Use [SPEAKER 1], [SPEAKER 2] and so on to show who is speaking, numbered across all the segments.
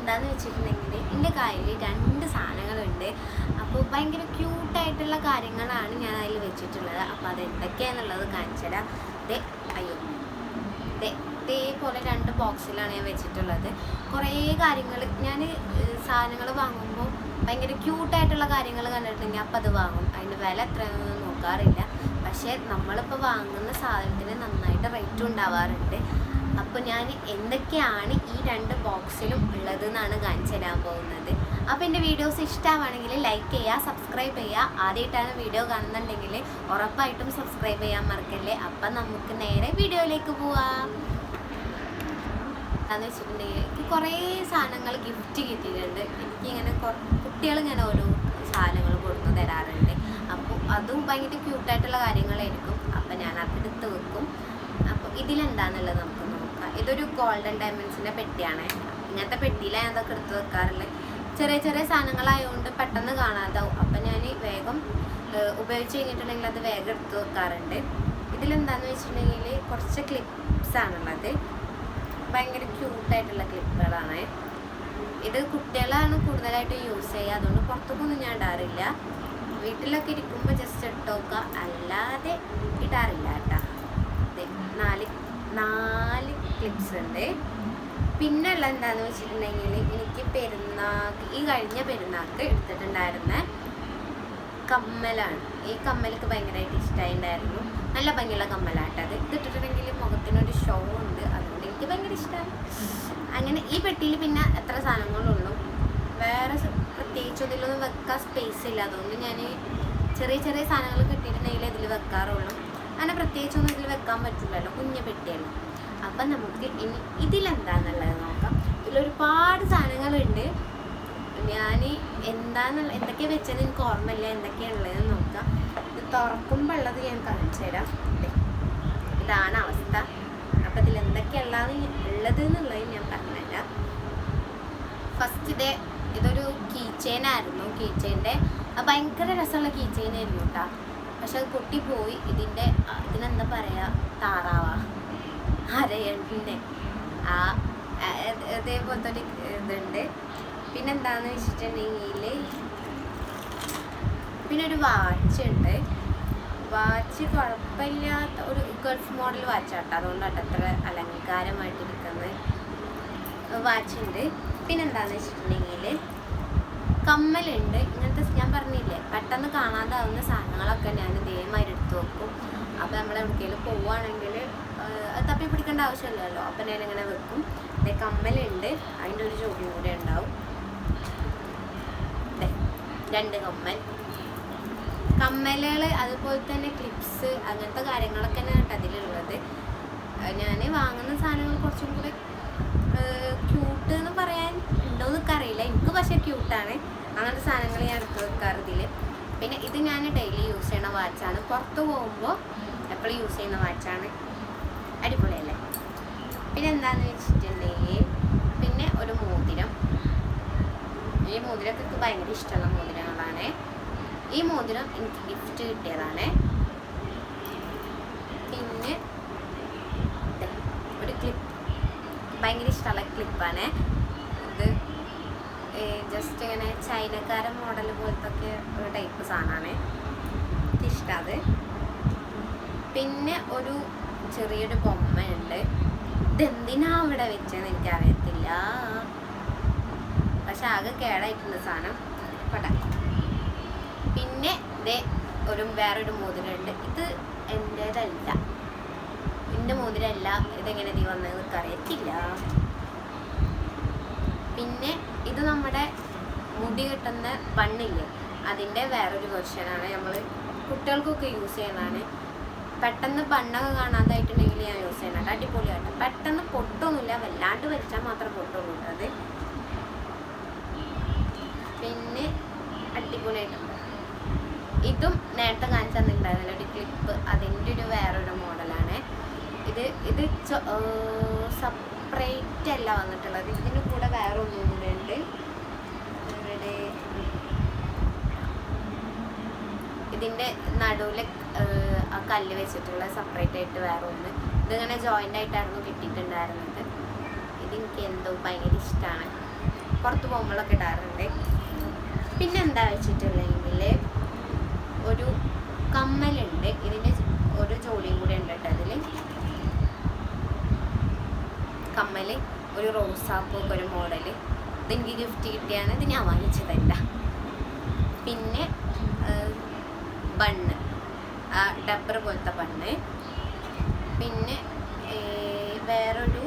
[SPEAKER 1] എന്താണെന്ന് വെച്ചിട്ടുണ്ടെങ്കിൽ എൻ്റെ കയ്യിൽ 2 സാധനങ്ങളുണ്ട്. അപ്പോൾ ഭയങ്കര ക്യൂട്ടായിട്ടുള്ള കാര്യങ്ങളാണ് ഞാൻ അതിൽ വെച്ചിട്ടുള്ളത്. അപ്പോൾ അതെന്തൊക്കെയാണെന്നുള്ളത് കാണിച്ചു തരാം. ഇതേപോലെ 2 ബോക്സിലാണ് ഞാൻ വെച്ചിട്ടുള്ളത്. കുറേ കാര്യങ്ങൾ ഞാൻ സാധനങ്ങൾ വാങ്ങുമ്പോൾ ഭയങ്കര ക്യൂട്ടായിട്ടുള്ള കാര്യങ്ങൾ കണ്ടിട്ടുണ്ടെങ്കിൽ അപ്പോൾ അത് വാങ്ങും. അതിൻ്റെ വില എത്രയാണെന്ന് നോക്കാറില്ല. പക്ഷേ നമ്മളിപ്പോൾ വാങ്ങുന്ന സാധനത്തിന് നന്നായിട്ട് റേറ്റും ഉണ്ടാവാറുണ്ട്. അപ്പോൾ ഞാൻ എന്തൊക്കെയാണ് ഈ 2 ബോക്സിലും ഉള്ളതെന്നാണ് കാണിച്ചു തരാൻ പോകുന്നത്. അപ്പോൾ എൻ്റെ വീഡിയോസ് ഇഷ്ടമാണെങ്കിൽ ലൈക്ക് ചെയ്യുക, സബ്സ്ക്രൈബ് ചെയ്യുക. ആദ്യമായിട്ടാണ് വീഡിയോ കാണുന്നുണ്ടെങ്കിൽ ഉറപ്പായിട്ടും സബ്സ്ക്രൈബ് ചെയ്യാൻ മറക്കല്ലേ. അപ്പം നമുക്ക് നേരെ വീഡിയോയിലേക്ക് പോവാം. എന്താണെന്ന് വെച്ചിട്ടുണ്ടെങ്കിൽ എനിക്ക് കുറേ സാധനങ്ങൾ ഗിഫ്റ്റ് കിട്ടിയിട്ടുണ്ട്. എനിക്കിങ്ങനെ കുട്ടികളിങ്ങനെ ഓരോ സാധനങ്ങൾ കൊടുത്തു തരാറുണ്ട്. അപ്പോൾ അതും ഭയങ്കര ക്യൂട്ടായിട്ടുള്ള കാര്യങ്ങളായിരിക്കും. അപ്പോൾ ഞാൻ അതെടുത്ത് വെക്കും. അപ്പോൾ ഇതിലെന്താണെന്നുള്ളത് നമുക്ക് നോക്കാം. ഇതൊരു ഗോൾഡൻ ഡയമണ്ട്സിൻ്റെ പെട്ടിയാണ്. ഇങ്ങനത്തെ പെട്ടിയിലാണ് ഞാൻ അതൊക്കെ എടുത്ത് വെക്കാറുള്ളത്. ചെറിയ ചെറിയ സാധനങ്ങളായതുകൊണ്ട് പെട്ടെന്ന് കാണാതാവും. അപ്പം ഞാൻ വേഗം ഉപയോഗിച്ച് കഴിഞ്ഞിട്ടുണ്ടെങ്കിൽ അത് വേഗം എടുത്ത് വെക്കാറുണ്ട്. ഇതിലെന്താണെന്ന് വെച്ചിട്ടുണ്ടെങ്കിൽ കുറച്ച് ക്ലിപ്സാണുള്ളത്. ഭയങ്കര ക്യൂട്ടായിട്ടുള്ള ക്ലിപ്പുകളാണ്. ഇത് കുട്ടികളാണ് കൂടുതലായിട്ട് യൂസ് ചെയ്യുക. അതുകൊണ്ട് പുറത്തേക്കൊന്നും ഞാൻ ഇടാറില്ല. വീട്ടിലൊക്കെ ഇരിക്കുമ്പോൾ ജസ്റ്റ് ഇട്ട് നോക്കുക, അല്ലാതെ ഇടാറില്ല കേട്ടോ. 4 ക്ലിപ്സ് ഉണ്ട്. പിന്നെ ഉള്ള എന്താണെന്ന് വെച്ചിട്ടുണ്ടെങ്കിൽ എനിക്ക് ഈ കഴിഞ്ഞ പെരുന്നാൾക്ക് എടുത്തിട്ടുണ്ടായിരുന്ന കമ്മലാണ്. ഈ കമ്മലൊക്കെ ഭയങ്കരമായിട്ട് ഇഷ്ടമായിട്ടുണ്ടായിരുന്നു. നല്ല ഭംഗിയുള്ള കമ്മലാട്ടോ. അത് ഇതിട്ടിട്ടുണ്ടെങ്കിൽ മുഖത്തിനൊരു ഷോ ഉണ്ട്. അതുകൊണ്ട് എനിക്ക് ഭയങ്കര ഇഷ്ടമാണ്. അങ്ങനെ ഈ പെട്ടിയിൽ പിന്നെ എത്ര സാധനങ്ങളുള്ളൂ. വേറെ പ്രത്യേകിച്ച് ഇതിലൊന്നും വെക്കാൻ സ്പേസ് ഇല്ല. അതുകൊണ്ട് ഞാൻ ചെറിയ ചെറിയ സാധനങ്ങൾ കിട്ടിയിട്ടുണ്ടെങ്കിൽ ഇതിൽ വെക്കാറുള്ളൂ. അങ്ങനെ പ്രത്യേകിച്ചൊന്നും ഇതിൽ വെക്കാൻ പറ്റില്ലല്ലോ, കുഞ്ഞ പെട്ടിയാണ്. അപ്പം നമുക്ക് ഇനി ഇതിലെന്താണെന്നുള്ളത് നോക്കാം. ഇതിലൊരുപാട് സാധനങ്ങളുണ്ട്. ഞാൻ എന്തൊക്കെ വെച്ചത് എനിക്ക് ഓർമ്മയില്ല. എന്തൊക്കെയാണുള്ളതെന്ന് നോക്കാം. ഇത് തുറക്കുമ്പോൾ ഉള്ളത് ഞാൻ കാണിച്ചു തരാം. ഇതാണ് അവസ്ഥ. അപ്പം ഇതിൽ എന്തൊക്കെയുള്ളത് എന്നുള്ളത് ഞാൻ പറഞ്ഞുതരാം. ഫസ്റ്റ് ഇതൊരു കീ ചെയിനായിരുന്നു. കീ ചെയിൻ്റെ ഭയങ്കര രസമുള്ള കീ ചെയിനായിരുന്നു കേട്ടോ. പക്ഷെ അത് പൊട്ടിപ്പോയി. ഇതിനെന്താ പറയുക, താറാവാ അരയണ്ണിൻ്റെ അതേപോലത്തെ ഒരു ഇതുണ്ട്. പിന്നെന്താണെന്ന് വെച്ചിട്ടുണ്ടെങ്കിൽ പിന്നെ ഒരു വാച്ച് ഉണ്ട്. വാച്ച് കുഴപ്പമില്ലാത്ത ഒരു ഗൾഫ് മോഡൽ വാച്ചാട്ടോ. അതുകൊണ്ടാട്ടോ അത്ര അലങ്കാരമായിട്ടിരിക്കുന്നത് വാച്ചുണ്ട്. പിന്നെന്താണെന്ന് വെച്ചിട്ടുണ്ടെങ്കിൽ കമ്മലുണ്ട്. ഇങ്ങനത്തെ ഞാൻ പറഞ്ഞില്ലേ, പെട്ടെന്ന് കാണാതാവുന്ന സാധനങ്ങളൊക്കെ ഞാൻ ഇതേമാതിരി എടുത്ത് വെക്കും. അപ്പോൾ നമ്മൾ എവിടേക്കെങ്കിലും പോവുകയാണെങ്കിൽ അത് തപ്പി പിടിക്കേണ്ട ആവശ്യമില്ലല്ലോ. അപ്പം ഞാനിങ്ങനെ വെക്കും. കമ്മലുണ്ട്. അതിൻ്റെ ഒരു ജോഡിയും കൂടെ ഉണ്ടാവും. 2 കമ്മലുകൾ, അതുപോലെ തന്നെ ക്ലിപ്സ്, അങ്ങനത്തെ കാര്യങ്ങളൊക്കെ തന്നെയാണ് അതിലുള്ളത്. ഞാൻ വാങ്ങുന്ന സാധനങ്ങൾ കുറച്ചും കൂടെ ക്യൂട്ട് എന്ന് പറയാൻ ഉണ്ടോയെന്ന് എനിക്ക് അറിയില്ല. എനിക്ക് പക്ഷേ ക്യൂട്ടാണ്. അങ്ങനത്തെ സാധനങ്ങൾ ഞാൻ എടുത്ത് വെക്കാറ് ഇതിൽ. പിന്നെ ഇത് ഞാൻ ഡെയിലി യൂസ് ചെയ്യുന്ന വാച്ചാണ്. പുറത്ത് പോകുമ്പോൾ എപ്പോഴും യൂസ് ചെയ്യുന്ന വാച്ചാണ്. അടിപൊളിയല്ലേ? പിന്നെ എന്താണെന്ന് വെച്ചിട്ടുണ്ടെങ്കിൽ പിന്നെ ഒരു മോതിരം. ഈ മോതിരമൊക്കെ എനിക്ക് ഭയങ്കര ഇഷ്ടമുള്ള മോതിരങ്ങളാണ്. ഈ മോതിരം എനിക്ക് ഗിഫ്റ്റ് കിട്ടിയതാണ്. പിന്നെ ഒരു ക്ലിപ്പ്, ഭയങ്കര ഇഷ്ടമുള്ള ക്ലിപ്പാണ് ഇത്. ജസ്റ്റ് ഇങ്ങനെ ചൈനക്കാരൻ മോഡൽ പോലത്തെ ഒരു ടൈപ്പ് സാധനമാണ്. എനിക്കിഷ്ടത്. പിന്നെ ഒരു ചെറിയൊരു ബൊമ്മയുണ്ട്. ഇതെന്തിനാ അവിടെ വെച്ചതെന്ന് എനിക്കറിയത്തില്ല. പക്ഷെ ആകെ കേടായിട്ടുണ്ട് സാധനം. പട്ടെ. പിന്നെ വേറൊരു മോതിരമുണ്ട്. ഇത് എൻ്റേതല്ല, എൻ്റെ മോതിരമല്ല. ഇതെങ്ങനെ വന്നത് എനിക്കറിയത്തില്ല. പിന്നെ ഇത് നമ്മുടെ മുടി കെട്ടുന്ന ബണ്ണില്ലേ, അതിൻ്റെ വേറൊരു വെർഷനാണ്. നമ്മൾ കുട്ടികൾക്കൊക്കെ യൂസ് ചെയ്യുന്നതാണ്. പെട്ടെന്ന് ബണ്ണൊക്കെ കാണാതായിട്ടുണ്ടെങ്കിൽ ഞാൻ യൂസ് ചെയ്യുന്നുണ്ട്. അടിപൊളിയായിട്ട്. പെട്ടെന്ന് പൊട്ടൊന്നുമില്ല, വല്ലാണ്ട് വലിച്ചാൽ മാത്രം പൊട്ടുള്ളൂ അത്. പിന്നെ അടിപൊളിയായിട്ടുണ്ട്. ഇതും നേരത്തെ കാണിച്ചു തന്നിട്ടുണ്ടായിരുന്നല്ലോ ഒരു ക്ലിപ്പ്, അതിൻ്റെ ഒരു വേറൊരു മോഡലാണ്. ഇത് സെപ്പറേറ്റ് അല്ല വന്നിട്ടുള്ളത്. ഇതിൻ്റെ കൂടെ വേറെ ഒന്നും കൂടെ ഉണ്ട്. ഇതിൻ്റെ നടുവിൽ ആ കല്ല് വെച്ചിട്ടുള്ള സെപ്പറേറ്റ് ആയിട്ട് വേറെ ഒന്ന്. ഇതിങ്ങനെ ജോയിൻ്റ് ആയിട്ടായിരുന്നു കിട്ടിയിട്ടുണ്ടായിരുന്നത്. ഇതെനിക്ക് എന്തോ ഭയങ്കര ഇഷ്ടമാണ്. പുറത്ത് പോകുമ്പോഴൊക്കെ ഇടാറുണ്ട്. പിന്നെ എന്താ വെച്ചിട്ടുണ്ടെങ്കിൽ ഒരു കമ്മലുണ്ട്. ഇതിൻ്റെ ഒരു ജോലിയും കൂടെ ഉണ്ട് കേട്ടോ. അതിൽ കമ്മൽ ഒരു റോസാപ്പൂക്ക് ഒരു മോഡൽ, ഇതെനിക്ക് ഗിഫ്റ്റ് കിട്ടിയാണ്. ഇത് ഞാൻ വാങ്ങിച്ചതല്ല. പിന്നെ ബണ്ണ്, ഡബ്ബർ പോലത്തെ ബണ്ണ്. പിന്നെ വേറൊരു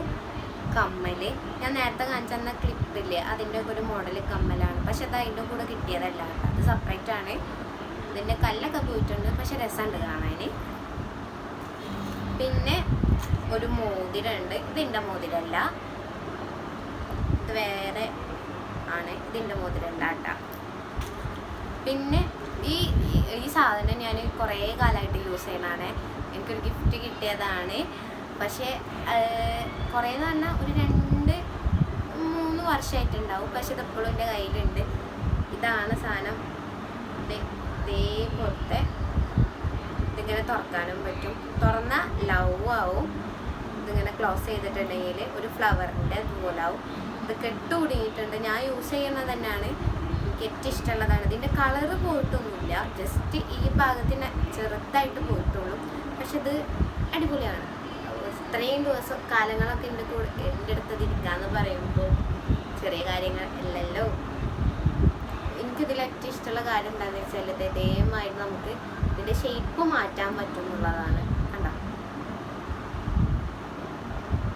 [SPEAKER 1] കമ്മൽ, ഞാൻ നേരത്തെ കാണിച്ചു തന്ന ക്ലിപ്പില്ലേ അതിൻ്റെ ഒക്കെ ഒരു മോഡൽ കമ്മലാണ്. പക്ഷെ അത് അതിൻ്റെ കൂടെ കിട്ടിയതല്ല, അത് സെപ്പറേറ്റ് ആണ്. ഇതിൻ്റെ കല്ലൊക്കെ പോയിട്ടുണ്ട്, പക്ഷെ രസമുണ്ട് കാണാൻ. പിന്നെ ഒരു മോതിരമുണ്ട്. ഇതിൻ്റെ മോതിരമല്ല, ഇത് വേറെ ആണ്. ഇതിൻ്റെ മോതിരമല്ല കേട്ടോ. പിന്നെ ഈ സാധനം ഞാൻ കുറേ കാലമായിട്ട് യൂസ് ചെയ്യുന്നതാണ്. എനിക്കൊരു ഗിഫ്റ്റ് കിട്ടിയതാണ്. പക്ഷേ കുറേ എന്ന് പറഞ്ഞാൽ ഒരു 2-3 വർഷമായിട്ടുണ്ടാവും. പക്ഷെ ഇതെപ്പോഴും എൻ്റെ കയ്യിലുണ്ട്. ഇതാണ് സാധനം. ഇതേപോലത്തെ ഇതിങ്ങനെ തുറക്കാനും പറ്റും. തുറന്നാൽ ലവ് ആവും. ഇതിങ്ങനെ ക്ലോസ് ചെയ്തിട്ടുണ്ടെങ്കിൽ ഒരു ഫ്ലവറിൻ്റെ അതുപോലാവും. ഇത് കെട്ട് കുടുങ്ങിയിട്ടുണ്ട്. ഞാൻ യൂസ് ചെയ്യുന്നത് തന്നെയാണ്, എനിക്ക് ഏറ്റവും ഇഷ്ടമുള്ളതാണ്. ഇതിൻ്റെ കളറ് പോയിട്ടൊന്നുമില്ല, ജസ്റ്റ് ഈ ഭാഗത്തിന് ചെറുതായിട്ട് പോയിട്ടുള്ളൂ. പക്ഷെ ഇത് അടിപൊളിയാണ്. ഇത്രയും കാലങ്ങളൊക്കെ എൻ്റെ അടുത്തത് ഇരിക്കാന്ന് പറയുമ്പോൾ ചെറിയ കാര്യങ്ങൾ അല്ലല്ലോ. എനിക്കിതിൽ ഏറ്റവും ഇഷ്ടമുള്ള കാര്യം എന്താണെന്ന് വെച്ചാൽ ഇത് ഇതേമാതിരി നമുക്ക് ഇതിൻ്റെ ഷേപ്പ് മാറ്റാൻ പറ്റും എന്നുള്ളതാണ്. കണ്ടോ,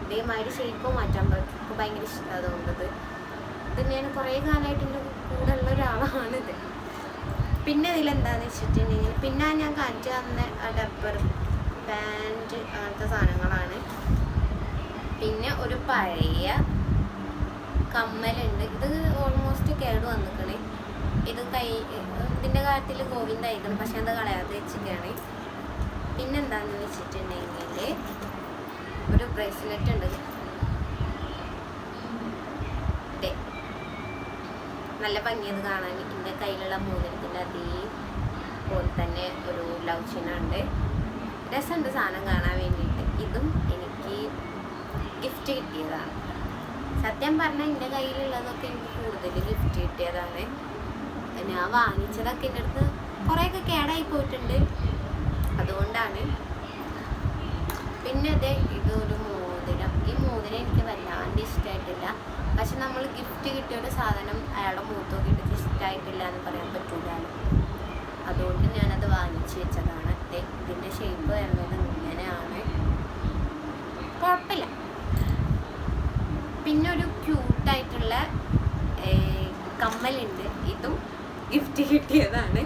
[SPEAKER 1] ഇതേമാതിരി ഷേപ്പ് മാറ്റാൻ പറ്റും. എനിക്ക് ഭയങ്കര ഇഷ്ടമാണ് തോന്നുന്നത്. ഇത് ഞാൻ കുറേ കാലമായിട്ട് എൻ്റെ കൂടെ ഉള്ള ഒരാളാണിത്. പിന്നെ ഇതിലെന്താണെന്ന് വെച്ചിട്ടുണ്ടെങ്കിൽ പിന്നെ ഞാൻ കാണിച്ചു തന്ന ഡബ്ബർ ബാൻഡ് അങ്ങനത്തെ സാധനങ്ങളാണ്. പിന്നെ ഒരു പഴയ കമ്മലുണ്ട്. ഇത് ഓൾമോസ്റ്റ് കേട് വന്നിക്കണേ. ഇത് ഇതിൻ്റെ കാര്യത്തിൽ ഗോവിന്ദായിരിക്കണം, പക്ഷെ അത് കളയാതെ വെച്ചിട്ടാണ്. പിന്നെന്താണെന്ന് വെച്ചിട്ടുണ്ടെങ്കിൽ ഒരു ബ്രേസ്ലെറ്റ് ഉണ്ട്. നല്ല ഭംഗിയത് കാണാൻ. എൻ്റെ കയ്യിലുള്ള മോതിരത്തിൻ്റെ അതേപോലെ തന്നെ ഒരു ലവ് ചിഹ്നമുണ്ട്. രസമുണ്ട് സാധനം കാണാൻ വേണ്ടിയിട്ട്. ഇതും എനിക്ക് ഗിഫ്റ്റ് കിട്ടിയതാണ്. സത്യം പറഞ്ഞാൽ എൻ്റെ കയ്യിലുള്ളതൊക്കെ എനിക്ക് കൂടുതൽ ഗിഫ്റ്റ് കിട്ടിയതാണ്. ഞാൻ വാങ്ങിച്ചതൊക്കെ എൻ്റെ അടുത്ത് കുറേയൊക്കെ കേടായി പോയിട്ടുണ്ട്, അതുകൊണ്ടാണ്. പിന്നെ ഇതൊരു മോതിരം. ഈ മോതിരം എനിക്ക് വല്ലാണ്ട് ഇഷ്ടമായിട്ടില്ല. പക്ഷെ നമ്മൾ ഗിഫ്റ്റ് കിട്ടിയൊരു സാധനം അയാളുടെ മുഖത്ത് നോക്കിയിട്ട് ഇഷ്ടമായിട്ടില്ല എന്ന് പറയാൻ പറ്റില്ലല്ലോ. അതുകൊണ്ട് ഞാനത് വാങ്ങിച്ചു വെച്ചതാണ്. ഇതിൻ്റെ ഷേപ്പ് വരുന്നത് ഇങ്ങനെയാണ്, കുഴപ്പമില്ല. പിന്നെ ഒരു ക്യൂട്ടായിട്ടുള്ള കമ്മലുണ്ട്. ഇതും ഗിഫ്റ്റ് കിട്ടിയതാണ്.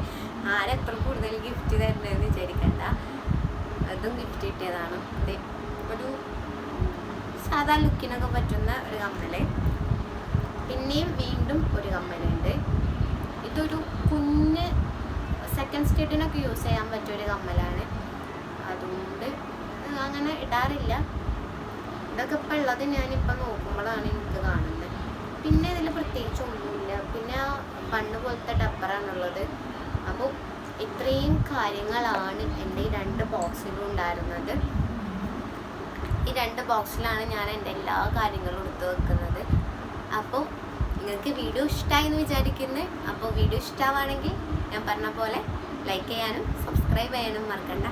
[SPEAKER 1] ആരെത്ര കൂടുതൽ ഗിഫ്റ്റ് തരുന്നതെന്ന് വിചാരിക്കണ്ട, അതും ഗിഫ്റ്റ് കിട്ടിയതാണ്. ഒരു സാധാ ലുക്കിനൊക്കെ പറ്റുന്ന ഒരു കമ്മല്. പിന്നെയും വീണ്ടും ഒരു കമ്മലുണ്ട്. ഇതൊരു കുഞ്ഞ് സെക്കൻഡ് സ്റ്റേറ്റിനൊക്കെ യൂസ് ചെയ്യാൻ പറ്റിയൊരു കമ്മലാണ്. അതുകൊണ്ട് അങ്ങനെ ഇടാറില്ല. ഇതൊക്കെ ഇപ്പം ഉള്ളത് ഞാനിപ്പോൾ നോക്കുമ്പോഴാണ് എനിക്ക് കാണുന്നത്. പിന്നെ ഇതിൽ പ്രത്യേകിച്ച് ഒന്നുമില്ല. പിന്നെ പണ്ട് പോലത്തെ ഡബ്ബറാണുള്ളത്. അപ്പോൾ ഇത്രയും കാര്യങ്ങളാണ് എൻ്റെ ഈ 2 ബോക്സിലും ഉണ്ടായിരുന്നത്. ഈ 2 ബോക്സിലാണ് ഞാൻ എൻ്റെ എല്ലാ കാര്യങ്ങളും എടുത്ത് വെക്കുന്നത്. അപ്പോൾ നിങ്ങൾക്ക് വീഡിയോ ഇഷ്ടമായി എന്ന് വിചാരിക്കുന്നു. അപ്പോൾ വീഡിയോ ഇഷ്ടമാണെങ്കിൽ ഞാൻ പറഞ്ഞ പോലെ ലൈക്ക് ചെയ്യാനും സബ്സ്ക്രൈബ് ചെയ്യാനും മറക്കണ്ട.